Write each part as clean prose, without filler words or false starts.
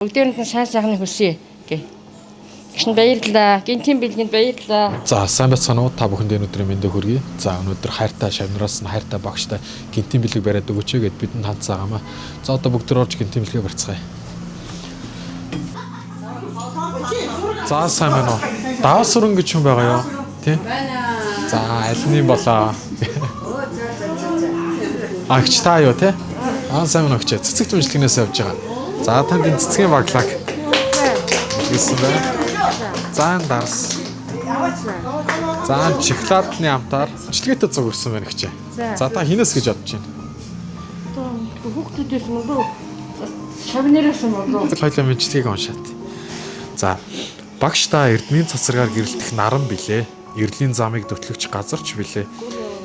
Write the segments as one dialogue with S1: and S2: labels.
S1: Бүгдээрэнд нь сайн сайхны хүсье гэ. Гişн баярлалаа. Гинтийн бэлгэнд баярлалаа.
S2: За сайн байцгаана уу? Та бүхэнд өнөөдрийн мэндийг хүргэе. За өнөөдөр хайртай шавнараас нь хайртай багштай гинтийн бэлэг бариад өгөөч гэд бидэнд хандсаагаамаа. За одоо бүгд орж гинтийн бэлгээ барьцгаая. За сайн байна уу? Даваа сүрэн гэж хүн байгаа юу? Тий? За аль нь болоо? Агч та юу те? Сайн байна агч. Цэцэг түншлэгнээс явж байгаа. За танд энэ цэцгийн баглаг. Гэсэн байна. Заан дарс. Заан шоколадны амтаар чилгээтэй цуг өрсөн байна гэж. За та хинээс гэж бодож байна.
S1: Хүүхдүүдээс мөн шавнераас мөн.
S2: Хоёлаа мэдлэгийг уншаад. За багш та эрдмийн цацрагаар гэрэлтэх наран билээ. Эрлийн замыг дөтлөгч газарч билээ.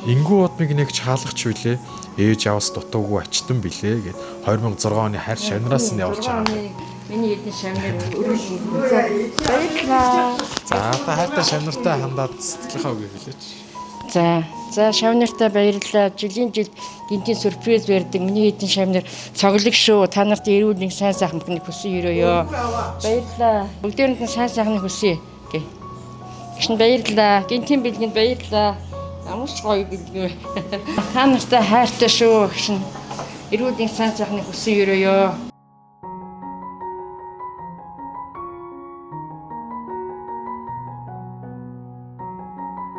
S2: Ингүү удмыг нэгч хаалгач билээ. Ээж аваас дутуугүй ачтан билээ гэд 2006 оны хайр шавнараас нь явуулж байгаа.
S1: Миний эдийн шавнаар өрөөлсөн. Баярлалаа.
S2: За та хайртай шавнартай хандаад сэтгэлийнхаа үгийг хэлээч.
S1: За шавнартай баярлалаа. Жилийн жил гинтийн сюрприз барьдаг. Миний эдийн шавнар цоглог шүү. Та нарт эрүүл нэг сайн сайхан бүхнийг хүсэн өрөөё. Баярлалаа. Бүгдээрэнд нь сайн сайхны хүсье гэ. Гişн баярлалаа. Гинтийн бэлгэнд баярлалаа. Амарч гоё бэлгээ. Та нартай хайртай шүү гişн. Эрүүл нэг сайн сайхны хүсэн өрөөё.